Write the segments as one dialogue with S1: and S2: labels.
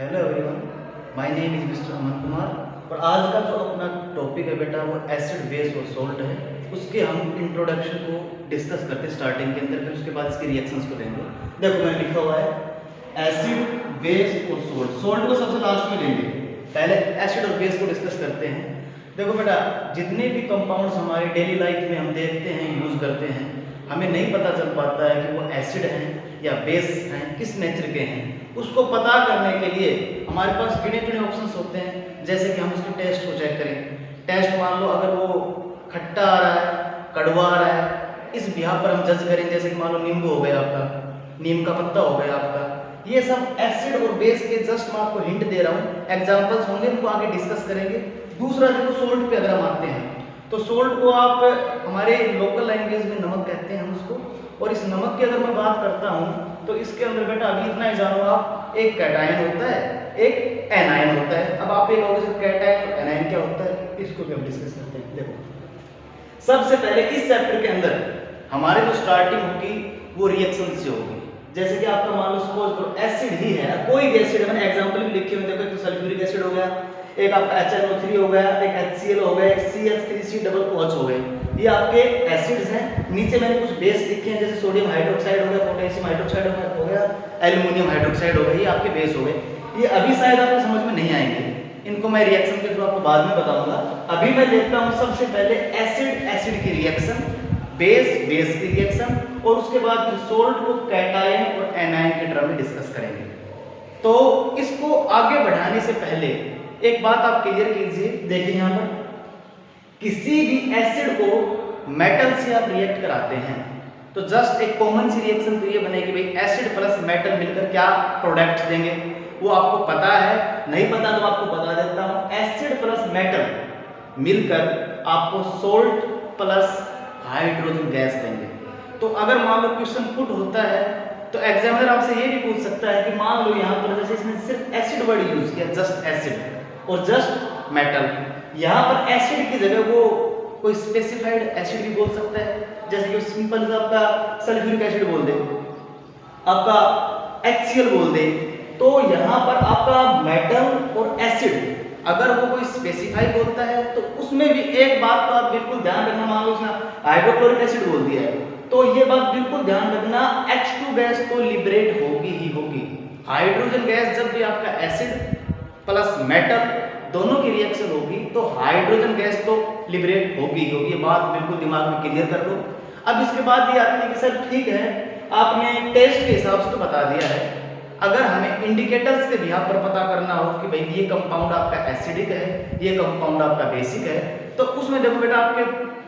S1: Hello everyone, my name is mister Aman Kumar. और आज का जो अपना टॉपिक है बेटा वो एसिड बेस और सोल्ट है। उसके हम इंट्रोडक्शन को डिस्कस करते हैं स्टार्टिंग के अंदर, फिर उसके बाद इसके रिएक्शंस को लेंगे। देखो मैंने लिखा हुआ है एसिड बेस और सोल्ट। सोल्ट को सबसे लास्ट में लेंगे, पहले एसिड और बेस को डिस्कस करते हैं। देखो बेटा, जितने भी कंपाउंड्स हमारे डेली लाइफ में हम देखते हैं, यूज़ करते हैं, हमें नहीं पता चल पाता है कि वो एसिड हैं या बेस हैं, किस नेचर के हैं। उसको पता करने के लिए हमारे पास गिने चुने ऑप्शंस होते हैं, जैसे कि हम उसके टेस्ट को चेक करें। टेस्ट मान लो अगर वो खट्टा आ रहा है, कड़वा आ रहा है, इस बिहाफ पर हम जज करें। जैसे कि मान लो नींबू हो गया आपका, नीम का पत्ता हो गया आपका। ये सब एसिड और बेस के जस्ट मैं आपको हिंट दे रहा हूँ, एग्जाम्पल्स होंगे, उनको आगे डिस्कस करेंगे। दूसरा देखो सोल्ट पे अगर हम आते हैं तो सोल्ट को आप हमारे लोकल लैंग्वेज में नमक कहते हैं हम उसको। और इस नमक की अगर मैं बात करता हूँ तो इसके अंदर बेटा अभी इतना ही जानो आप, एक कैटायन होता है, एक एनायन होता है। अब आप ये कहोगे कैटायन और एनायन क्या होता है, इसको भी हम डिस्कस करते हैं। देखो सबसे पहले इस चैप्टर के अंदर हमारे जो स्टार्टिंग होगी वो रिएक्शन से होगी। जैसे कि आपका मान लो सपोज करो एसिड ही है, कोई भी एसिड, मैंने एग्जांपल भी लिखे हुए। देखो एक तो सल्फ्यूरिक एसिड हो गया, एक आपका HNO3 हो गया, एक HCl हो गया, एक CH3COOH हो गए। ये आपके एसिड्स हैं। नीचे मैंने कुछ बेस लिखे हैं, जैसे सोडियम हाइड्रोक्साइड हो गया, पोटेशियम हाइड्रोक्साइड हो गया, एल्युमिनियम हाइड्रोक्साइड हो गया, ये आपके बेस हो गए। ये अभी शायद आपको समझ में नहीं आएंगे, इनको मैं रिएक्शन के थ्रू आपको बाद में बताऊंगा। अभी मैं लेता हूँ सबसे पहले एसिड की रिएक्शन, बेस की रिएक्शन, और उसके बाद फिर सोल्ट को कैटायन और एनायन के टर्म में डिस्कस करेंगे। तो इसको आगे बढ़ाने से पहले एक बात आप क्लियर कीजिए। देखिए यहाँ पर किसी भी एसिड को मेटल से आप रिएक्ट कराते हैं तो जस्ट एक कॉमन सी रिएक्शन तो ये बनेगी, भाई एसिड प्लस मेटल मिलकर क्या प्रोडक्ट देंगे, वो आपको पता है। नहीं पता तो आपको बता देता हूँ, एसिड प्लस मेटल मिलकर आपको सोल्ट प्लस हाइड्रोजन गैस देंगे। तो अगर मान लो क्वेश्चन पुट होता है तो एग्जामिनर आपसे ये भी पूछ सकता है कि मान लो यहाँ पर जैसे इसने सिर्फ एसिड वर्ड यूज किया, जस्ट एसिड और जस्ट मेटल, यहाँ पर एसिड की जगह वो कोई स्पेसिफाइड एसिड भी बोल सकता है। जैसे कि सिंपल सा आपका सल्फ्यूरिक एसिड बोल दे, आपका HCl बोल दे। तो यहाँ पर आपका मेटल और एसिड अगर वो कोई स्पेसिफाई बोलता है तो उसमें भी एक बात तो आप बिल्कुल ध्यान रखना। मान लो उसने हाइड्रोक्लोरिक एसिड बोल दिया है तो ये बात बिल्कुल ध्यान रखना, H2 गैस तो लिबरेट होगी ही होगी। हाइड्रोजन गैस जब भी आपका एसिड प्लस मेटल दोनों की रिएक्शन होगी तो हाइड्रोजन गैस तो लिबरेट होगी ही होगी। ये बात बिल्कुल दिमाग में क्लियर कर लो। अब इसके बाद ये आती है कि सर ठीक है, आपने टेस्ट के हिसाब से तो बता दिया है, अगर हमें इंडिकेटर्स के बिहाफ पर पता करना हो कि भाई ये कंपाउंड आपका एसिडिक है, ये कंपाउंड आपका बेसिक है, तो उसमें देखो बेटा आपके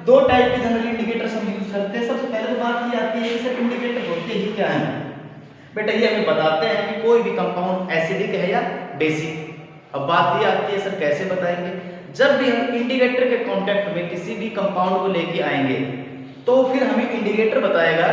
S1: दो टाइप के जनरल इंडिकेटर्स हम यूज करते हैं। सबसे पहले तो बात ये आती है कि सर इंडिकेटर होते ही क्या है। बेटा ये हमें बताते हैं कि कोई भी कंपाउंड एसिडिक है या बेसिक। अब बात ये आती है सर कैसे बताएंगे। जब भी हम इंडिकेटर के कांटेक्ट में किसी भी कंपाउंड को लेके आएंगे तो फिर हमें इंडिकेटर बताएगा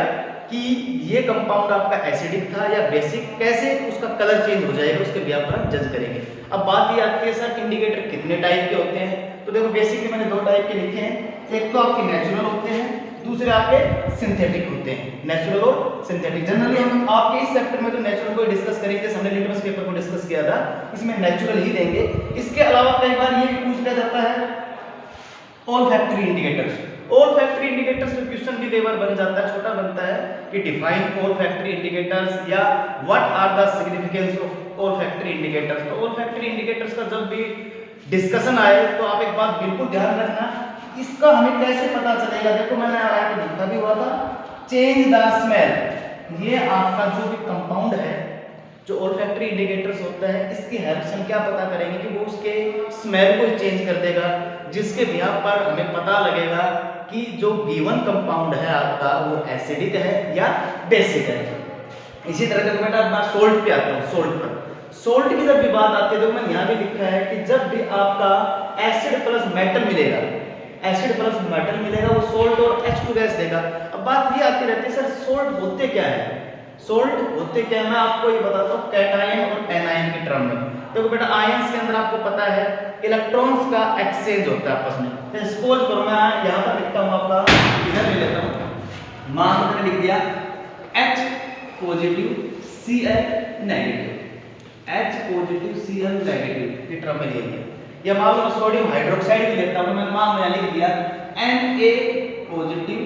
S1: कि ये कंपाउंड आपका एसिडिक था या बेसिक, कैसे उसका कलर चेंज हो जाएगा, उसके बिहाफ पर हम जज करेंगे। अब बात ये आती है सर इंडिकेटर कितने टाइप के होते हैं। तो देखो बेसिकली मैंने दो टाइप के लिखे हैं, एक तो आपके नेचुरल होते हैं, दूसरे आपके सिंथेटिक होते हैं। नेचुरल और सिंथेटिक जनरली हम आपके इस सेक्टर में तो नेचुरल को डिस्कस करेंगे, जैसे हमने लिटमस पेपर को डिस्कस किया था, इसमें नेचुरल ही देंगे। इसके अलावा कई बार ये भी पूछ लिया जाता है ऑल्फैक्टरी इंडिकेटर्स। ऑल्फैक्टरी इंडिकेटर्स में क्वेश्चन भी कई बार बन जाता है, छोटा बनता है कि डिफाइन ऑल्फैक्टरी इंडिकेटर्स या what are the significance of olfactory indicators. तो ऑल्फैक्टरी इंडिकेटर्स का जब भी डिस्कशन आए तो आप एक बात बिल्कुल ध्यान रखना, इसका हमें कैसे पता चलेगा। देखो मैंने आपको लिखा भी हुआ था, चेंज द स्मेल। ये आपका जो भी कंपाउंड है, जो ऑल्फैक्टरी इंडिकेटर्स होता है, इसकी हेल्प से हम क्या पता करेंगे कि वो उसके स्मेल को चेंज कर देगा, जिसके बिहाफ पर हमें पता लगेगा कि जो गिवन कंपाउंड है आपका वो एसिडिक है या बेसिक है। इसी तरह से बेटा मैं सोल्ट पे आता हूँ। सोल्ट पर सोल्ट की जब भी बात आती है तो मैं यहाँ भी लिखा है कि जब भी आपका एसिड प्लस मेटल मिलेगा, एसिड प्लस मेटल मिलेगा, वो सोल्ट और H2 गैस देगा। अब बात ये आती रहती है सर सोल्ट होते क्या है, सोल्ट होते क्या है। मैं आपको ये बताता हूँ कैटायन और एनायन के टर्म में। देखो बेटा आयंस के अंदर आपको पता है इलेक्ट्रॉन्स का एक्सचेंज होता है आपस में। सपोज करो मैं यहाँ पर लिखता हूँ, आपका इधर ले लेता हूँ, मान मैंने लिख दिया H positive Cl negative, H positive Cl negative, ये टर्म में ले लिया। या मान लो सोडियम हाइड्रोक्साइड भी लेता हूं, मैंने मान लिख दिया Na पॉजिटिव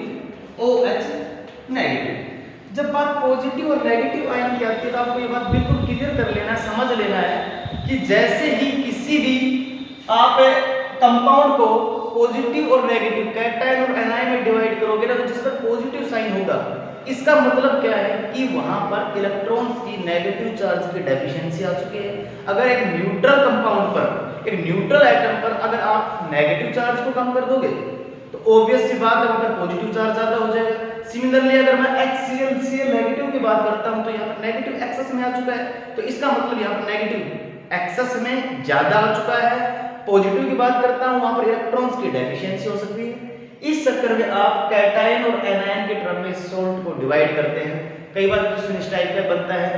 S1: OH नेगेटिव। जब बात पॉजिटिव और नेगेटिव आयन की आती है तो आपको ये बात बिल्कुल क्लियर कर लेना, समझ लेना है कि जैसे ही किसी भी आप कंपाउंड को पॉजिटिव और नेगेटिव कैटायन और एनायन में डिवाइड करोगे ना, तो जिस पर पॉजिटिव साइन होगा इसका मतलब क्या है कि वहां पर इलेक्ट्रॉन्स की नेगेटिव चार्ज की डेफिशिएंसी आ चुकी है। अगर एक न्यूट्रल कंपाउंड पर, एक न्यूट्रल एटम पर अगर आप नेगेटिव चार्ज को कम कर दोगे तो ऑब्वियस सी बात है वहां पर पॉजिटिव चार्ज ज्यादा हो जाएगा। सिमिलरली अगर मैं HCl नेगेटिव की बात करता हूं तो यहाँ पर नेगेटिव एक्सेस में आ चुका है, तो इसका मतलब यहाँ पर नेगेटिव एक्सेस में ज्यादा आ चुका है। पॉजिटिव की बात करता हूं वहां पर इलेक्ट्रॉन्स की डेफिशिएंसी हो सकती है। इस चक्कर में आप कैटायन और एनायन के टर्म में सोल्ट को डिवाइड करते हैं। कई बार क्वेश्चन इस टाइप का बनता है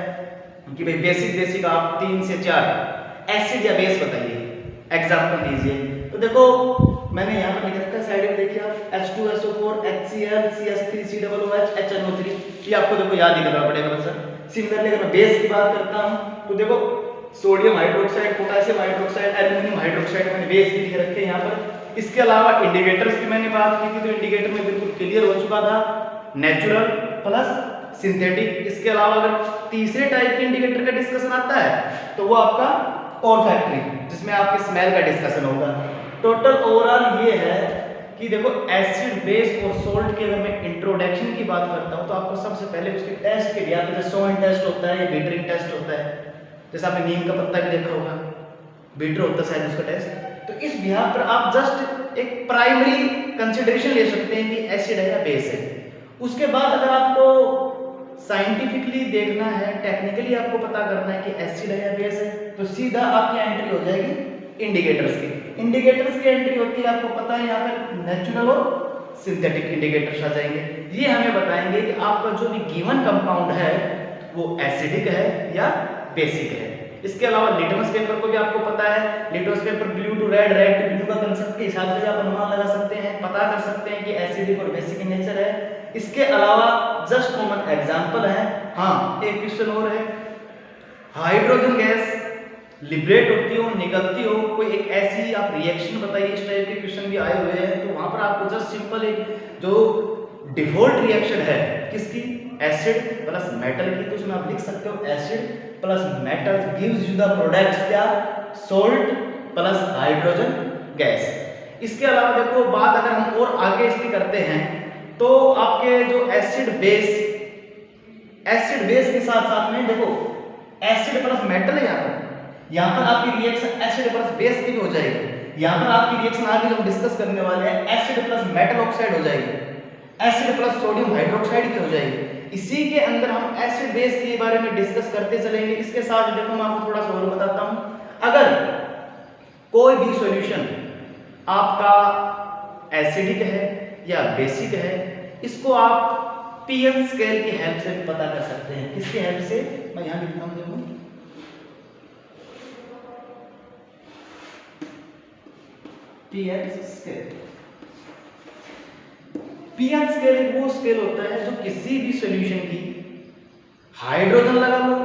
S1: कि भाई बेसिक आप 3 से 4 एसिड या बेस बताइए, एग्जांपल दीजिए। तो देखो मैंने यहाँ पर लिख रखा है साइड में, देखिए आप H2SO4 HCl CH3COOH HNO3, ये आपको देखो याद ही करना पड़ेगा बच्चा। सिमिलरली अगर मैं बेस की बात करता हूँ तो देखो sodium hydroxide, potassium hydroxide, aluminium hydroxide मैंने बेस भी लिख रखे हैं यहाँ पर। इसके अलावा इंडिकेटर्स की मैंने बात की थी, तो इंडिकेटर में बिल्कुल क्लियर हो चुका था, नेचुरल प्लस सिंथेटिक। इसके अलावा अगर तीसरे टाइप के इंडिकेटर का डिस्कशन आता है तो वो आपका ऑल्फैक्टरी, जिसमें आपके स्मेल का डिस्कशन होगा। टोटल ओवरऑल ये है कि देखो एसिड बेस और सोल्ट के अगर मैं इंट्रोडक्शन की बात करता हूँ तो आपको सबसे पहले उसके टेस्ट के लिए, जैसे सोइन टेस्ट होता है या बीटरिंग टेस्ट होता है, जैसे आपने नीम का पत्ता भी देखा होगा, बीटर होता है शायद उसका टेस्ट। तो इस बिहार पर आप जस्ट एक प्राइमरी कंसिडरेशन ले सकते हैं कि एसिड है या बेस है। उसके बाद अगर आपको साइंटिफिकली देखना है, टेक्निकली आपको पता करना है कि एसिड है या बेस है, तो सीधा आपकी एंट्री हो जाएगी इंडिकेटर्स की। इंडिकेटर्स की एंट्री होती है, आपको पता है यहाँ पर नेचुरल और सिंथेटिक इंडिकेटर्स आ जाएंगे। ये हमें बताएंगे कि आपका जो भी गिवन कंपाउंड है वो एसिडिक है या बेसिक है। इसके अलावा लिटमस पेपर को भी आपको पता है, litmus paper blue to red, red to blue का कंसेप्ट के हिसाब से आप अनुमान लगा सकते हैं, पता कर सकते हैं कि एसिडिक और बेसिक इन नेचर है। इसके अलावा जस्ट कॉमन एग्जांपल है। हाँ, एक क्वेश्चन और है, हाइड्रोजन गैस लिबरेट होती हो, निकलती हो, कोई एक ऐसी आप रिएक्शन बताइए। इस टाइप के क्वेश्चन भी आए हुए हैं, तो वहां पर आपको जस्ट सिंपल एक जो डिफॉल्ट रिएक्शन है किसकी, एसिड प्लस मेटल की, तो उसमें आप लिख सकते हो acid plus metal gives you the products क्या, सोल्ट प्लस हाइड्रोजन गैस। इसके अलावा देखो बात अगर हम और आगे इसकी करते हैं तो आपके जो एसिड बेस के साथ साथ में देखो एसिड प्लस मेटल है, यहाँ पर आपकी रिएक्शन एसिड प्लस बेस की भी हो जाएगी। यहाँ पर आपकी रिएक्शन आगे जो हम डिस्कस करने वाले हैं एसिड प्लस मेटल ऑक्साइड हो जाएगी, एसिड प्लस सोडियम हाइड्रोक्साइड की हो जाएगी। इसी के अंदर हम एसिड बेस के बारे में डिस्कस करते चलेंगे। इसके साथ देखो मैं आपको थोड़ा सा और बताता हूं, अगर कोई भी सॉल्यूशन आपका एसिडिक है या बेसिक है, इसको आप पीएच स्केल की हेल्प से पता कर सकते हैं। किसकी हेल्प से, मैं यहां लिखता हूं, देखो पीएच स्केल। पीएच स्केल एक वो स्केल होता है जो किसी भी सॉल्यूशन की हाइड्रोजन लगा लो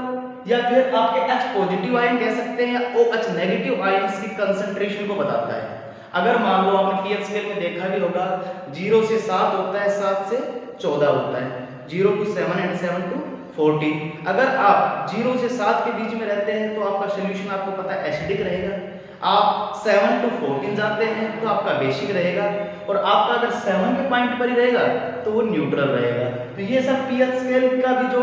S1: या फिर आपके H पॉजिटिव आयन कह सकते हैं या OH नेगेटिव आयंस की कंसंट्रेशन को बताता है। अगर मान लो आपने पीएच स्केल में देखा भी होगा 0 से 7 होता है, 7 से 14 होता है, 0 to 7 and 7 to 14। अगर आप 0 से 7 के बीच में रहते हैं तो आपका सॉल्यूशन आपको पता है एसिडिक रहेगा। आप 7 to 14 जाते हैं तो आपका बेसिक रहेगा, और आपका अगर 7 के पॉइंट पर ही रहेगा तो वो न्यूट्रल रहेगा। तो ये सब पीएच स्केल का भी जो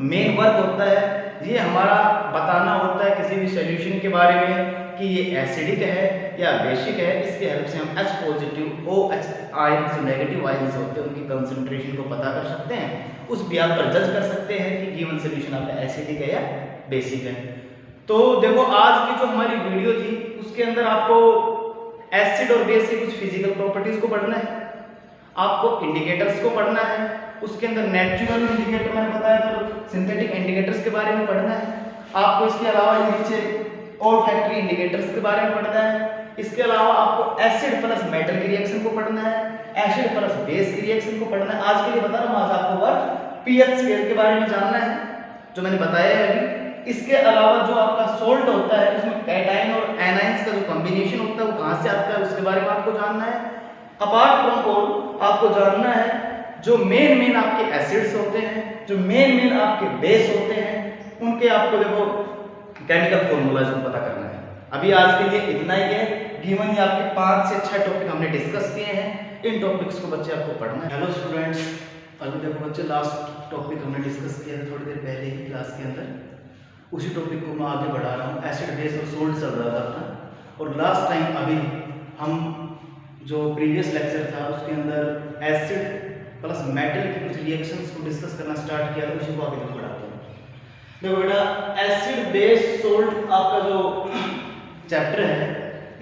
S1: मेन वर्क होता है, ये हमारा बताना होता है किसी भी सॉल्यूशन के बारे में कि ये एसिडिक है या बेसिक है। इसके हेल्प से हम H पॉजिटिव OH आयंस जो नेगेटिव आयंस होते हैं उनकी कंसंट्रेशन को पता कर सकते हैं, उस ब्याज पर जज कर सकते हैं कि गिवन सॉल्यूशन आपका एसिडिक है या बेसिक है। तो देखो आज की जो हमारी वीडियो थी उसके अंदर आपको एसिड और बेस की कुछ फिजिकल प्रॉपर्टीज को पढ़ना है, आपको इंडिकेटर्स को पढ़ना है, उसके अंदर नेचुरल इंडिकेटर मैंने बताया था, सिंथेटिक इंडिकेटर्स के बारे में पढ़ना है, आपको इसके अलावा ये नीचे ऑल्फैक्टरी इंडिकेटर्स के बारे में पढ़ना है। इसके अलावा आपको एसिड प्लस मेटल की रिएक्शन को पढ़ना है, एसिड प्लस बेस की रिएक्शन को पढ़ना है। आज के लिए बता रहा हूँ, आज आपको वर्क पीएच स्केल के बारे में जानना है जो मैंने बताया है अभी। इसके अलावा जो आपका सोल्ट होता है उसमें कैटाइन और एनाइंस का जो कॉम्बिनेशन होता है वो कहाँ से आता है उसके बारे में आपको जानना है। अपार्ट फ्रॉम ऑल आपको जानना है जो मेन आपके एसिड्स होते हैं, जो मेन आपके बेस होते हैं, उनके आपको देखो केमिकल फॉर्मूला जो पता करना है। अभी आज के लिए इतना ही है। गिवन ये आपके 5 से 6 टॉपिक हमने डिस्कस किए हैं, इन टॉपिक्स को बच्चे आपको पढ़ना है। हेलो स्टूडेंट्स, अभी देखो बच्चे लास्ट टॉपिक हमने डिस्कस किया था थोड़ी देर पहले ही क्लास के अंदर, उसी टॉपिक को मैं आगे बढ़ा रहा हूँ। एसिड बेस और सोल्ट चल रहा था अपना, और लास्ट टाइम अभी हम जो प्रीवियस लेक्चर था उसके अंदर एसिड प्लस मेटल की कुछ रिएक्शंस को डिस्कस करना स्टार्ट किया, तो उसी को आगे तक बढ़ाते हैं। देखो बेटा, एसिड बेस सोल्ट आपका जो चैप्टर है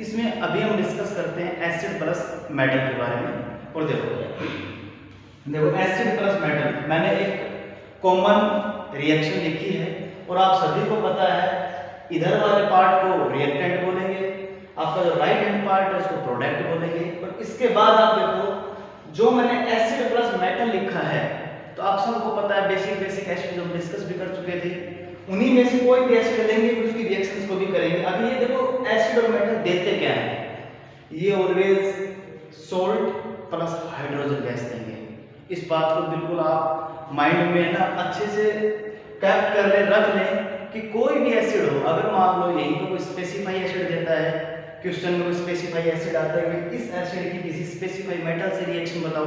S1: इसमें अभी हम डिस्कस करते हैं एसिड प्लस मेटल के बारे में। और देखो एसिड प्लस मेटल मैंने एक कॉमन रिएक्शन लिखी है, और आप सभी को पता है इधर वाले पार्ट को रिएक्टेंट बोलेंगे, आपका जो राइट हैंड पार्ट है उसको प्रोडक्ट बोलेंगे। और इसके बाद आप देखो जो मैंने एसिड प्लस मेटल लिखा है, तो आप सबको पता है बेसिक एसिड जो हम डिस्कस भी कर चुके थे, उन्हीं में से कोई भी एसिड लेंगे उसकी रिएक्शंस को भी करेंगे। अभी ये देखो एसिड और मेटल देते क्या है, ये always salt plus hydrogen gas देंगे। इस बात को बिल्कुल आप माइंड में ना अच्छे से कैप कर ले, रख लें कि कोई भी एसिड हो, अगर मान लो यहीं पर कोई स्पेसिफाई एसिड देता है, क्वेश्चन में कोई स्पेसिफाई एसिड आता है कि इस एसिड की किसी स्पेसिफाई मेटल से रिएक्शन बताओ,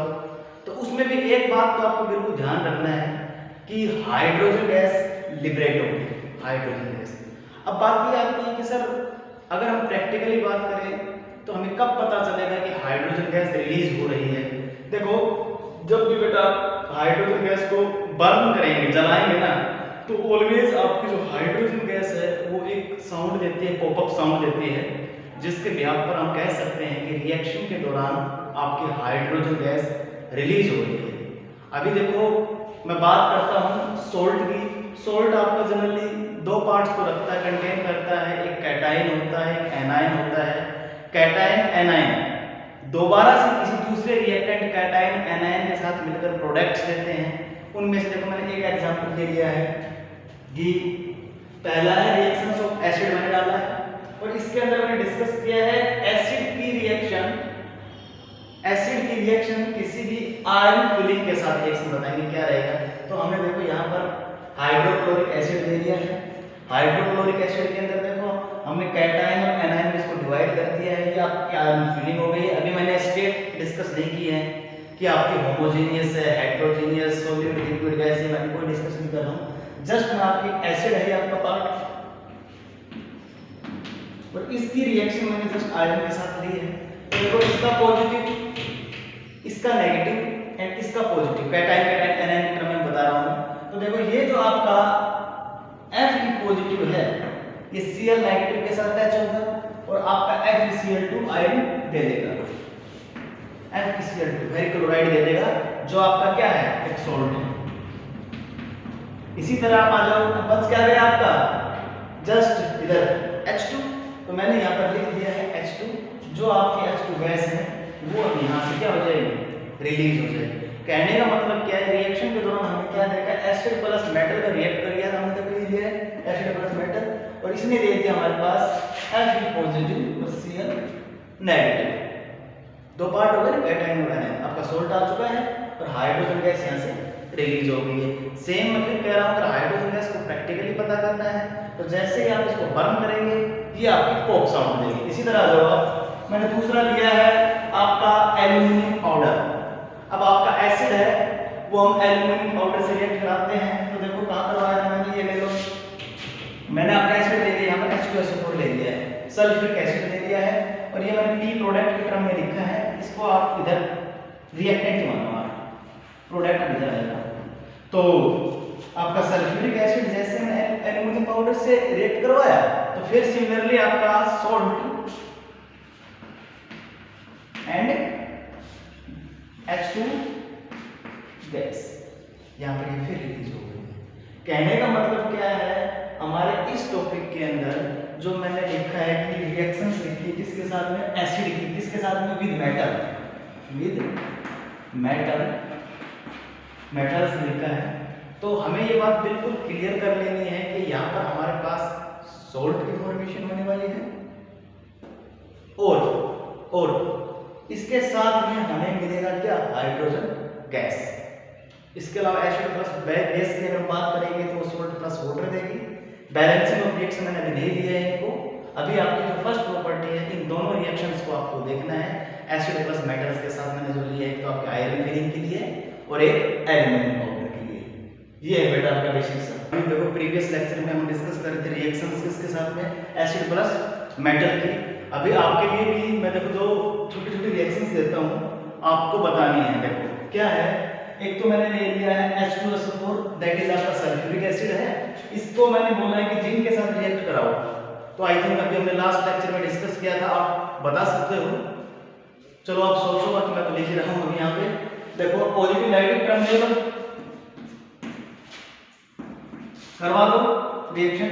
S1: तो उसमें भी एक बात तो आपको बिल्कुल ध्यान रखना है कि हाइड्रोजन गैस लिबरेट होगी, हाइड्रोजन गैस। अब बात ये आती है कि सर अगर हम प्रैक्टिकली बात करें तो हमें कब पता चलेगा कि हाइड्रोजन गैस रिलीज हो रही है। देखो जब भी बेटा हाइड्रोजन गैस को बर्न करेंगे, जलाएंगे ना, तो ऑलवेज आपकी जो हाइड्रोजन गैस है वो एक साउंड देती है, पॉपअप साउंड देती है, जिसके बिहाफ पर हम कह सकते हैं कि रिएक्शन के दौरान आपकी हाइड्रोजन गैस रिलीज हो रही है। अभी देखो मैं बात करता हूँ सोल्ट की। सोल्ट आपका जनरली दो पार्ट्स को रखता है, कंटेन करता है, एक कैटाइन होता है, एक एनाइन होता है। कैटाइन एनाइन दोबारा से किसी दूसरे रिएक्टेंट कैटाइन एनाइन के साथ मिलकर प्रोडक्ट्स देते हैं। उनमें से देखो मैंने एक एग्जांपल दे दिया है कि पहला है रिएक्शंस ऑफ एसिड मैंने डाला है, और इसके अंदर मैंने डिस्कस किया है एसिड की रिएक्शन किसी भी आयरन फिलिंग के साथ रिएक्शन बताएंगे क्या रहेगा। तो हमने देखो यहाँ पर हाइड्रोक्लोरिक एसिड दे दिया है। हाइड्रोक्लोरिक एसिड के अंदर देखो हमने कैटाइन और एनाइन में इसको डिवाइड कर दिया है, ये आपकी आयरन फिलिंग हो गई है। अभी मैंने स्टेट डिस्कस नहीं की है कि आपकी होमोजेनियस है, हेटेरोजेनियस, सॉलिड, लिक्विड, गैस, मैं कोई डिस्कस नहीं कर रहा हूँ। जस्ट मैं आपकी एसिड है आपका पार्ट, और इसकी रिएक्शन मैंने जस्ट आयरन के साथ ली है। तो देखो इसका पॉजिटिव, इसका नेगेटिव एंड इसका पॉजिटिव, कैटाइन एनाइन के क्रम में बता रहा हूं। तो देखो ये जो आपका Fe पॉजिटिव है ये Cl नेगेटिव के साथ अटैच होगा, और आपका FeCl2 आयन दे देगा, FeCl2 फेरिक्लोराइड दे देगा, जो आपका क्या है एक सोल्ट है। इसी तरह आप आ जाओ, बच क्या गया आपका जस्ट इधर H2, तो मैंने यहाँ पर लिख दिया है H2, जो आपकी H2 गैस है वो अब यहाँ से क्या हो जाएगी, रिलीज हो जाएगी। कहने का मतलब क्या है, रिएक्शन के दौरान हमने क्या देखा, एसिड प्लस मेटल का रिएक्ट कर लिया, हमने तक लिया है एसिड प्लस मेटल, और इसने दे दिया हमारे पास Fe पॉजिटिव और Cl नेगेटिव। दो पार्ट हो गए ना, कैटाइन और एनाइन, आपका सोल्ट आ चुका है और हाइड्रोजन गैस यहाँ से रिलीज हो गई है। सेम मैं फिर कह रहा हूँ, अगर हाइड्रोजन गैस को प्रैक्टिकली पता करना है तो जैसे ही आप इसको बर्न करेंगे ये आपकी पॉप साउंड देगी। इसी तरह जो मैंने दूसरा लिया है आपका एल्यूमिनियम पाउडर। अब आपका एसिड है वो हम एल्यूमिनियम पाउडर से रिएक्ट कराते हैं, तो देखो कहाँ करवाया है मैंने, ये ले लो, मैंने आपका एसिड ले लिया, यहाँ पर H2SO4 ले लिया है, सल्फ्यूरिक एसिड ले लिया है, और ये मैंने P प्रोडक्ट के क्रम में लिखा है, इसको आप इधर रिएक्टेंट मानो, प्रोडक्ट इधर आएगा। तो आपका सल्फ्यूरिक एसिड जैसे मैंने एल्यूमिनियम पाउडर से रिएक्ट करवाया, तो फिर सिमिलरली आपका सोल्ट एंड H2 गैस यहाँ पर ये फिर रिलीज हो गई। कहने का मतलब क्या है, हमारे इस टॉपिक के अंदर जो मैंने लिखा है कि रिएक्शंस लिखी किसके साथ में, एसिड की, किसके साथ में, विद मेटल्स लिखा है। तो हमें ये बात बिल्कुल क्लियर कर लेनी है कि यहाँ पर हमारे सोल्ट की फॉर्मेशन होने वाली है, और इसके साथ में हमें मिलेगा क्या, हाइड्रोजन गैस। इसके अलावा एसिड प्लस बेस की अगर बात करेंगे तो सोल्ट प्लस वाटर देगी। बैलेंसिंग ऑफ रिएक्शन मैंने अभी नहीं दिया है इनको। अभी आपकी जो फर्स्ट प्रॉपर्टी है, इन दोनों रिएक्शंस को आपको देखना है। एसिड प्लस मेटल्स के साथ मैंने जो लिया है, एक तो आपके आयरन फिलिंग के लिए और एक एल्यूमिनियम पाउडर के लिए। ये है बेटा आपका बेसिक सा। अभी देखो प्रीवियस लेक्चर में हम डिस्कस कर रहे थे रिएक्शंस किसके साथ में, एसिड प्लस मेटल की। अभी आपके लिए भी मैं देखो दो छोटी छोटी रिएक्शंस देता हूँ, आपको बतानी है। देखो क्या है, एक तो मैंने ले लिया है H2SO4, दैट इज आपका सल्फ्यूरिक एसिड है। इसको मैंने बोला है कि जिंक के साथ रिएक्ट कराओ। तो आई थिंक अभी हमने लास्ट लेक्चर में डिस्कस किया था, आप बता सकते हो। चलो आप सोचो कि मैं तो लिख ही रहा हूँ। यहाँ पे देखो पॉजिटिव नेगेटिव टर्मिनल करवा दो रिएक्शन,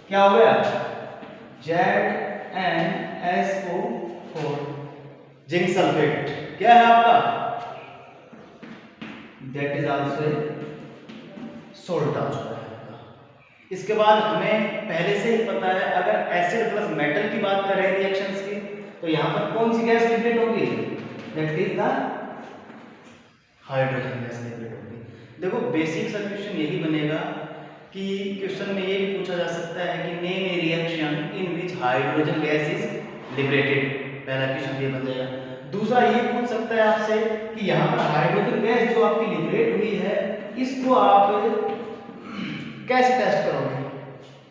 S1: क्या हो गया, ZnSO4 जिंक सल्फेट क्या है आपका, दैट इज आल्सो सोल्ट आ चुका है। इसके बाद हमें पहले से ही पता है, अगर एसिड प्लस मेटल की बात करें रिएक्शंस की, तो यहां पर कौन सी गैस लिबरेट होगी, that is the hydrogen gas liberate होगी। देखो बेसिक सॉल्यूशन यही बनेगा कि क्वेश्चन में ये भी पूछा जा सकता है कि name A reaction in which hydrogen gas is liberated, पहला क्वेश्चन ये बन जाएगा। दूसरा ये पूछ सकता है आपसे कि यहाँ पर हाइड्रोजन गैस जो आपकी लिबरेट हुई है, इसको आप कैसे टेस्ट करोगे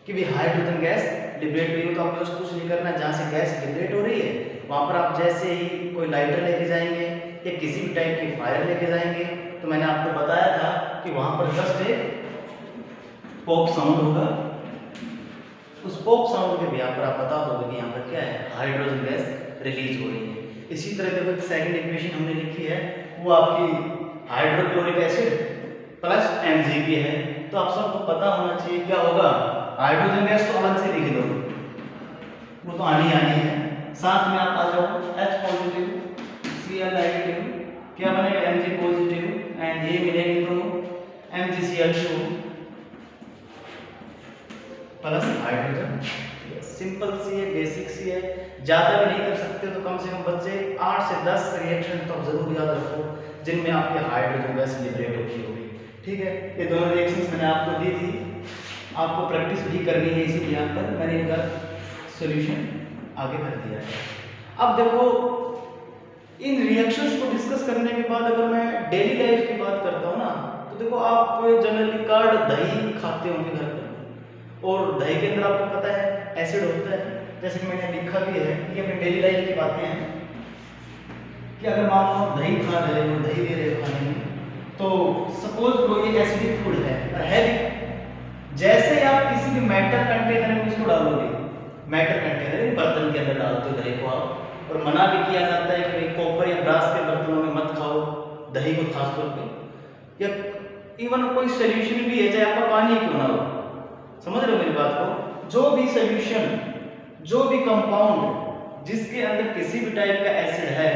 S1: कि भी हाइड्रोजन गैस लिबरेट हुई हो। तो आपको कुछ नहीं करना, जहाँ से गैस लिबरेट हो रही है वहाँ पर आप जैसे ही कोई लाइटर लेके जाएंगे या किसी भी टाइप की फायर लेके जाएंगे, तो मैंने आपको बताया था कि वहाँ पर जस्ट एक पॉप साउंड होगा। उस पॉप साउंड के भी यहाँ पर आप बता दोगे कि यहाँ पर क्या है, हाइड्रोजन गैस रिलीज हो रही है। इसी तरह देखो एक सेकंड इक्वेशन हमने लिखी है, वो आपकी हाइड्रोक्लोरिक एसिड प्लस Mg की है। तो आप सबको पता होना चाहिए क्या होगा, हाइड्रोजन गैस तो अलग से लिख दो, वो तो आनी है। साथ में आप आ जाओ H पॉजिटिव Cl नेगेटिव, क्या बनेगा Mg पॉजिटिव, एंड ये मिलेंगे दोनों MgCl2 प्लस हाइड्रोजन। सिंपल सी है, बेसिक सी है, ज्यादा भी नहीं कर सकते तो कम से कम बच्चे 8 से 10 रिएक्शन तो जरूर याद रखो जिनमें आपके हाइड्रोजन गैस लिबरेट होती होगी। ठीक है, ये दोनों रिएक्शंस मैंने आपको दी थी, आपको प्रैक्टिस भी करनी है, इसीलिए यहाँ पर मैंने इनका सॉल्यूशन आगे कर दिया है। अब देखो इन रिएक्शंस को डिस्कस करने के बाद अगर मैं डेली लाइफ की बात करता हूँ ना, तो देखो आप जनरली कर्ड दही खाते होंगे घर पर, और दही के अंदर आपको पता है एसिड होता है। जैसे कि मैंने लिखा भी है कि अपनी डेली लाइफ की बातें हैं कि अगर मान लो दही खा रहे हो, दही दे रहे हो खाने में, तो सपोज लो ये एसिडिक फूड है और है भी, जैसे आप किसी भी मेटल कंटेनर में इसको डालोगे, मेटल कंटेनर बर्तन के अंदर डालते हो दही को आप, और मना भी किया जाता है कि भाई कॉपर या ब्रास के बर्तनों में मत खाओ दही को खासतौर पे, या इवन कोई सोल्यूशन भी है चाहे आपका पानी क्यों ना हो, समझ रहे हो मेरी बात को, जो भी सोल्यूशन, जो भी कंपाउंड जिसके अंदर किसी भी टाइप का एसिड है,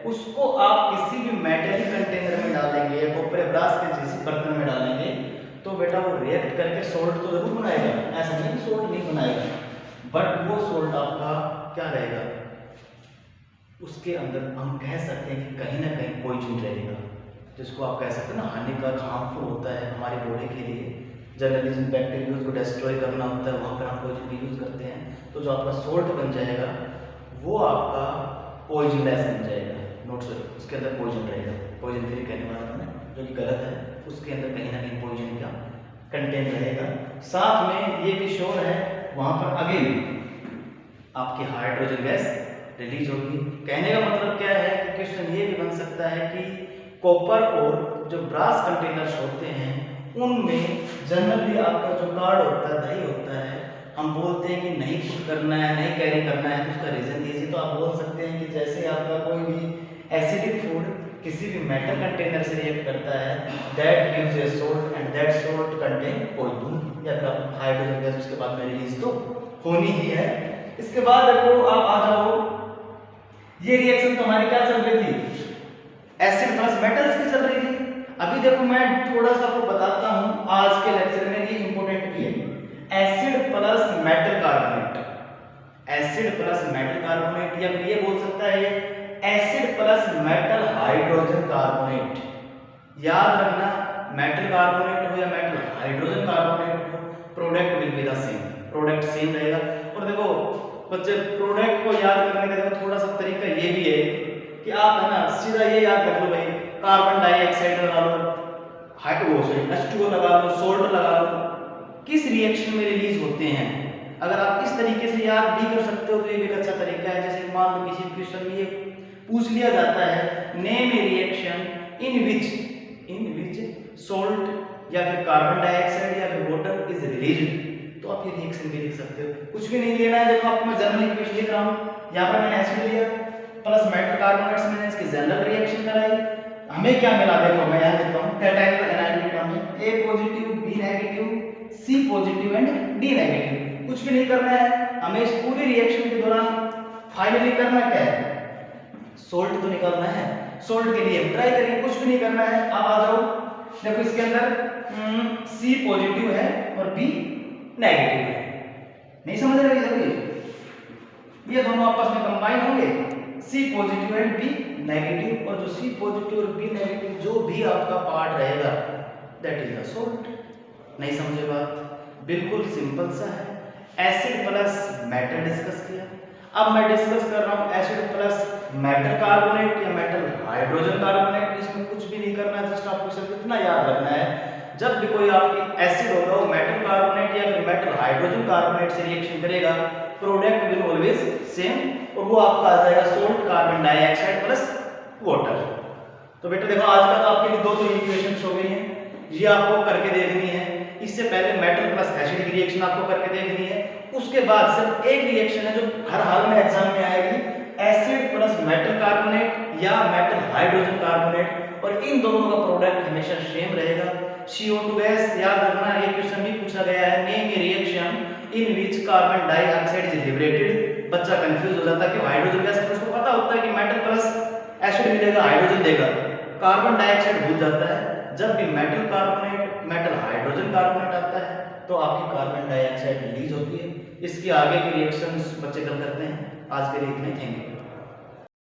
S1: उसको आप किसी भी मेटल कंटेनर में डालेंगे या कॉपर ब्रास के जिस बर्तन में डालेंगे, तो बेटा वो रिएक्ट करके सोल्ट तो जरूर बनाएगा, ऐसा नहीं सोल्ट नहीं बनाएगा, बट वो सोल्ट आपका क्या रहेगा, उसके अंदर हम कह सकते हैं कि कहीं ना कहीं पॉइजन रहेगा, जिसको आप कह सकते हैं ना हानिकारक, हार्मफुल होता है हमारी बॉडी के लिए। जनरली जिन बैक्टीरिया को डिस्ट्रॉय करना होता है वहाँ पर हम पॉइजन का यूज करते हैं, तो जो आपका सोल्ट बन जाएगा वो आपका पॉइजनलेस बन जाएगा, नोट सॉरी उसके अंदर पॉइजन रहेगा, पॉइजन फ्री कहने वाला मैंने, जो कि गलत है, उसके अंदर कहीं ना कहीं पॉइजन का कंटेंट रहेगा। साथ में ये भी श्योर है वहाँ पर अगेन आपकी हाइड्रोजन गैस रिलीज होगी। कहने का मतलब क्या है कि क्वेश्चन ये भी बन सकता है कि कॉपर और जो ब्रास कंटेनर्स होते हैं उनमें जनरली आपका जो कार्ड होता है, दही होता है, हम बोलते हैं कि नहीं पुट करना है, नहीं कैरी करना है, तो उसका रीजन दीजिए। तो आप बोल सकते हैं कि जैसे आपका कोई भी एसिडिक फूड किसी भी मेटल कंटेनर से रिएक्ट करता है, that gives a salt and that salt contain poison, या फिर हाइड्रोजन गैस उसके बाद में रिलीज तो होनी ही है। इसके बाद देखो आप आ जाओ, ये रिएक्शन तो हमारी क्या चल रही थी, एसिड प्लस मेटल्स की चल रही थी। अभी देखो मैं थोड़ा सा आपको बताता हूँ, आज के लेक्चर में ये इंपॉर्टेंट भी है acid plus metal carbonate, acid plus metal carbonate, या फिर ये बोल सकता है acid plus metal hydrogen carbonate. याद रखना, मेटल कार्बोनेट हो या मेटल हाइड्रोजन कार्बोनेट हो, product will be the same, product same रहेगा। और देखो बच्चे, प्रोडक्ट को याद करने का देखो थोड़ा सा तरीका ये भी है कि आप है ना सीधा ये याद रख लो भाई, कार्बन डाइऑक्साइड लगा लो, H2O लगा लो, सोल्ट लगा लो, किस रिएक्शन में रिलीज होते हैं। अगर आप इस तरीके से याद भी कर सकते हो तो ये भी एक अच्छा तरीका है। जैसे मान लो किसी क्वेश्चन में ये पूछ लिया जाता है, name A reaction in which salt या फिर कार्बन डाइऑक्साइड या फिर वाटर इज रिलीज्ड, तो आप ये रिएक्शन भी लिख सकते हो। कुछ भी नहीं लेना है, देखो आपको मैं जनरल इक्वेशन लिख रहा हूं, यहां पर मैंने एसिड लिया प्लस मेटल कार्बोनेट्स, मैंने इसकी जनरल रिएक्शन कराई, हमें क्या मिला देखो मैं यहां लिखता हूं, कैटायन और एनायन के टर्म में A positive, B negative, C positive and D negative. कुछ भी नहीं करना है हमें, इस पूरी रिएक्शन के दौरान फाइनली करना क्या है, सोल्ट तो निकालना है। सोल्ट के लिए ट्राई करिए, कुछ भी नहीं करना है। अब आ जाओ, देखो इसके अंदर C पॉजिटिव है और B नेगेटिव है, नहीं समझ रहे ये दोनों आपस में कंबाइन होंगे, C positive and B negative, और जो C पॉजिटिव और B नेगेटिव जो भी आपका पार्ट रहेगा दैट इज द सोल्ट। नहीं समझे बात, बिल्कुल सिंपल सा है। एसिड प्लस मेटल डिस्कस किया, अब मैं डिस्कस कर रहा हूं एसिड प्लस मेटल कार्बोनेट या मेटल हाइड्रोजन कार्बोनेट। इसमें कुछ भी नहीं करना है, जस्ट आपको सिर्फ इतना याद रखना है, जब भी कोई आपकी एसिड होगा वो मेटल कार्बोनेट या फिर मेटल हाइड्रोजन कार्बोनेट से रिएक्शन करेगा, प्रोडक्ट विल ऑलवेज सेम, और वो आपका आ जाएगा salt carbon dioxide plus water. तो बेटा देखो आज का तो आपके लिए दो इक्वेशंस हो गई हैं, ये आपको करके देखनी है। इससे पहले मेटल प्लस एसिड की रिएक्शन आपको करके देखनी है, उसके बाद सिर्फ एक रिएक्शन है जो हर हाल में एग्जाम में आएगी, एसिड प्लस मेटल कार्बोनेट या मेटल हाइड्रोजन कार्बोनेट, और इन दोनों का प्रोडक्ट हमेशा सेम रहेगा, CO2 गैस। याद रखना ये क्वेश्चन भी पूछा गया है, name A reaction in which carbon dioxide is liberated. बच्चा कंफ्यूज हो जाता है कि हाइड्रोजन गैस, उसको पता होता है कि मेटल प्लस एसिड मिलेगा हाइड्रोजन देगा, कार्बन डाइऑक्साइड भूल जाता है। जब भी metal carbonate metal hydrogen carbonate आता है तो आपकी कार्बन डाइऑक्साइड रिलीज होती है। इसकी आगे की रिएक्शंस बच्चे कल करते हैं। आज के लिए इतना ही, थैंक यू।